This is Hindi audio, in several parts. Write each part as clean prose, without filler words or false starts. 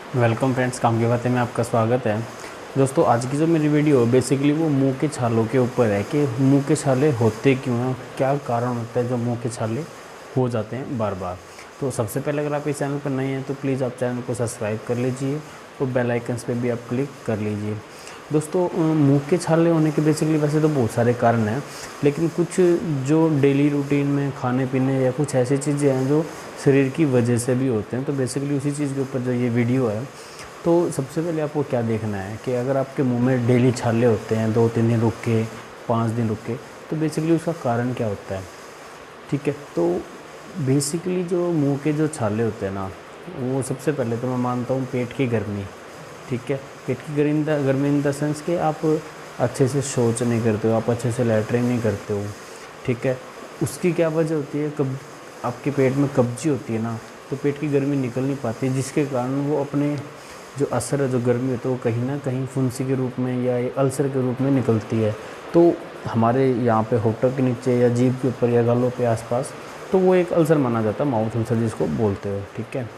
वेलकम फ्रेंड्स, काम की बातें में आपका स्वागत है। दोस्तों, आज की जो मेरी वीडियो है बेसिकली वो मुंह के छालों के ऊपर है कि मुंह के छाले होते क्यों हैं, क्या कारण होता है जो मुंह के छाले हो जाते हैं बार बार। तो सबसे पहले अगर आप इस चैनल पर नए हैं तो प्लीज़ आप चैनल को सब्सक्राइब कर लीजिए और बेल आइकन्स पे भी आप क्लिक कर लीजिए। दोस्तों, मुंह के छाले होने के बेसिकली वैसे तो बहुत सारे कारण हैं, लेकिन कुछ जो डेली रूटीन में खाने पीने या कुछ ऐसी चीज़ें हैं जो शरीर की वजह से भी होते हैं। तो बेसिकली उसी चीज़ के ऊपर जो ये वीडियो है, तो सबसे पहले आपको क्या देखना है कि अगर आपके मुंह में डेली छाले होते हैं 2-3 दिन रुक के, 5 दिन रुक के, तो बेसिकली उसका कारण क्या होता है। ठीक है, तो बेसिकली जो मुंह के जो छाले होते हैं ना, वो सबसे पहले तो मैं मानता हूँ पेट की गर्मी। ठीक है, पेट की गर्मी इन द सेंस कि आप अच्छे से शौच नहीं करते हो, आप अच्छे से लैट्रिन नहीं करते हो। ठीक है, उसकी क्या वजह होती है, कब आपके पेट में कब्जी होती है ना, तो पेट की गर्मी निकल नहीं पाती, जिसके कारण वो अपने जो असर है, जो गर्मी होती है, वो कहीं ना कहीं फुंसी के रूप में या अल्सर के रूप में निकलती है। तो हमारे यहाँ पे होठों के नीचे या जीभ के ऊपर या गालों पे आसपास, तो वो एक अल्सर माना जाता है, माउथ अल्सर जिसको बोलते हो। ठीक है,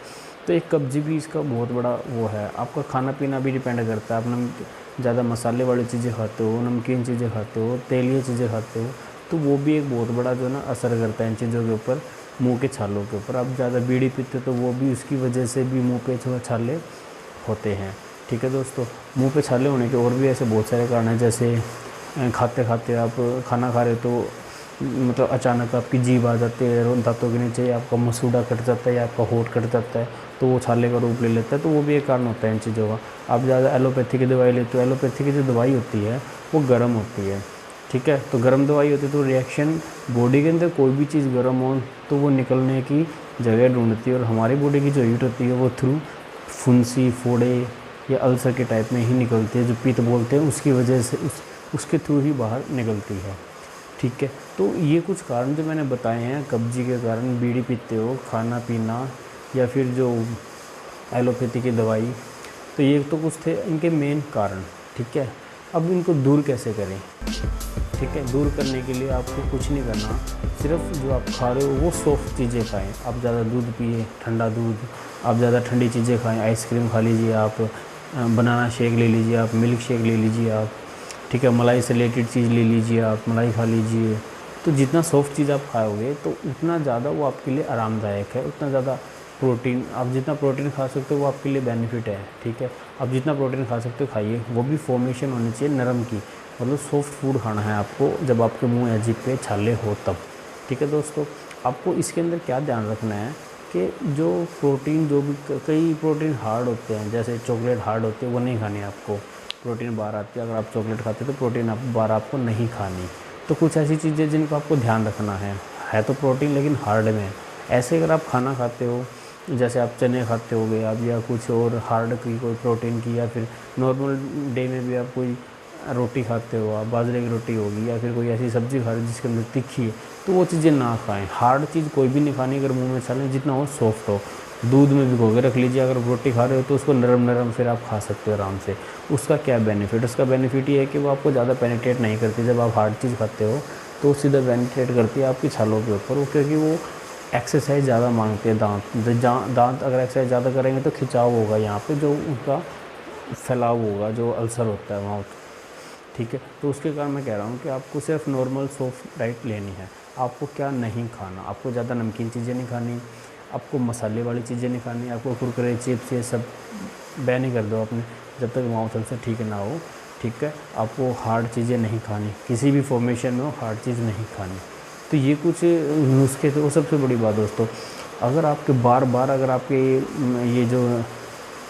तो एक कब्जी भी इसका बहुत बड़ा वो है। आपका खाना पीना भी डिपेंड करता है, आप ज़्यादा मसाले वाली चीज़ें खाते हो, नमकीन चीज़ें खाते हो, तेलीय चीज़ें खाते हो, तो वो भी एक बहुत बड़ा जो है ना असर करता है इन चीज़ों के ऊपर, मुंह के छालों के ऊपर। आप ज़्यादा बीड़ी पीते हो तो वो भी उसकी वजह से भी मुंह पे जो छाले होते हैं। ठीक है दोस्तों, मुंह पे छाले होने के और भी ऐसे बहुत सारे कारण हैं, जैसे खाते खाते आप खाना खा रहे हो तो मतलब अचानक आपकी जीभ आ जाती है और दांतों के नीचे, या आपका मसूड़ा कट जाता है या आपका होठ कट जाता है, तो वो छाले का रूप ले लेता है। तो वो भी एक कारण होता है इन चीज़ों का। आप ज़्यादा एलोपैथी की दवाई लेते हो, एलोपैथी की जो दवाई होती है वो गर्म होती है। ठीक है, तो गर्म दवाई होती है तो रिएक्शन बॉडी के अंदर कोई भी चीज़ गर्म हो तो वो निकलने की जगह ढूंढती है, और हमारी बॉडी की जो हीट होती है वो थ्रू फुंसी, फोड़े या अल्सर के टाइप में ही निकलती है, जो पित्त बोलते हैं, उसकी वजह से उसके थ्रू ही बाहर निकलती है। ठीक है, तो ये कुछ कारण जो मैंने बताए हैं, कब्जी के कारण, बीड़ी पीते हो, खाना पीना, या फिर जो एलोपैथी की दवाई, तो ये तो कुछ थे इनके मेन कारण। ठीक है, अब इनको दूर कैसे करें। ठीक है, दूर करने के लिए आपको कुछ नहीं करना, सिर्फ जो आप खा रहे हो वो सॉफ्ट चीज़ें खाएं। आप ज़्यादा दूध पिए, ठंडा दूध, आप ज़्यादा ठंडी चीज़ें खाएं, आइसक्रीम खा लीजिए आप, बनाना शेक ले लीजिए आप, मिल्क शेक ले लीजिए आप। ठीक है, मलाई से रिलेटेड चीज़ ले लीजिए आप, मलाई खा लीजिए। तो जितना सॉफ्ट चीज़ आप खाओगे तो उतना ज़्यादा वो आपके लिए आरामदायक है, उतना ज़्यादा प्रोटीन, आप जितना प्रोटीन खा सकते हो वो आपके लिए बेनिफिट है। ठीक है, आप जितना प्रोटीन खा सकते हो खाइए, वो भी फॉर्मेशन होनी चाहिए नरम की, मतलब सॉफ्ट फूड खाना है आपको जब आपके मुंह या जीभ पे छाले हो तब। ठीक है दोस्तों, आपको इसके अंदर क्या ध्यान रखना है कि जो प्रोटीन, जो भी कई प्रोटीन हार्ड होते हैं, जैसे चॉकलेट हार्ड होती है, वो नहीं खानी है आपको। प्रोटीन बार आती है, अगर आप चॉकलेट खाते हो तो प्रोटीन बार आपको नहीं खानी। तो कुछ ऐसी चीज़ें जिनको आपको ध्यान रखना है तो प्रोटीन लेकिन हार्ड में है। ऐसे अगर आप खाना खाते हो, जैसे आप चने खाते होगे आप, या कुछ और हार्ड की कोई प्रोटीन की, या फिर नॉर्मल डे में भी आप कोई रोटी खाते हो, आप बाजरे की रोटी होगी, या फिर कोई ऐसी सब्ज़ी खा रहे हो जिसके अंदर तीखी है, तो वो चीज़ें ना खाएं। हार्ड चीज़ कोई भी नहीं खानी अगर मुंह में चलें, जितना हो सॉफ्ट हो। दूध में भिगो के रख लीजिए, अगर रोटी खा रहे हो तो उसको नरम नरम फिर आप खा सकते हो आराम से। उसका क्या बेनिफिट, उसका बेनिफिट ये है कि वो आपको ज़्यादा पेनिट्रेट नहीं करती। जब आप हार्ड चीज़ खाते हो तो सीधा पेनिट्रेट करती है आपकी छालों के ऊपर, क्योंकि वो एक्सरसाइज ज़्यादा मांगते हैं। दांत अगर एक्सरसाइज ज़्यादा करेंगे तो खिंचाव होगा यहाँ पे, जो उनका फैलाव होगा, जो अल्सर होता है माउथ। ठीक है, तो उसके कारण मैं कह रहा हूँ कि आपको सिर्फ नॉर्मल सॉफ्ट डाइट लेनी है। आपको क्या नहीं खाना, आपको ज़्यादा नमकीन चीज़ें नहीं खानी, आपको मसाले वाली चीज़ें नहीं खानी, आपको कुरकुरे, चिप्स, ये सब बैन ही कर दो आपने, जब तक माउथ अल्सर ठीक ना हो। ठीक है, आपको हार्ड चीज़ें नहीं खानी, किसी भी फॉर्मेशन में हो हार्ड चीज़ नहीं खानी। तो ये कुछ नुस्खे थे। वो सबसे बड़ी बात दोस्तों, अगर आपके बार बार अगर आपके ये जो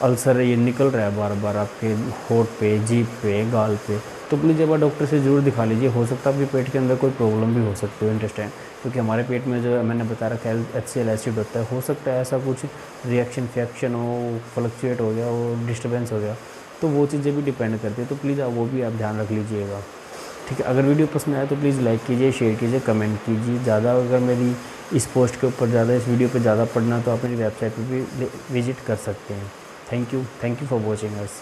अल्सर है ये निकल रहा है बार बार आपके होठ पे, जीभ पे, गाल पे, तो प्लीज़ एक बार डॉक्टर से ज़रूर दिखा लीजिए। हो सकता है आपके पेट के अंदर कोई प्रॉब्लम भी हो सकती है, इंटेस्टाइन, क्योंकि हमारे पेट में जो मैंने बता रखा है HCl एसिड होता है। हो सकता है ऐसा कुछ रिएक्शन फैक्शन हो, फ्लक्चुएट हो गया हो, डिस्टर्बेंस हो गया, तो वो चीज़ें भी डिपेंड करती है। तो प्लीज़ आप वो भी आप ध्यान रख लीजिएगा। ठीक है, अगर वीडियो पसंद आए तो प्लीज़ लाइक कीजिए, शेयर कीजिए, कमेंट कीजिए। ज़्यादा अगर मेरी इस पोस्ट के ऊपर ज़्यादा, इस वीडियो पे ज़्यादा पढ़ना तो आप मेरी वेबसाइट पे भी विजिट कर सकते हैं। Thank you for watching us.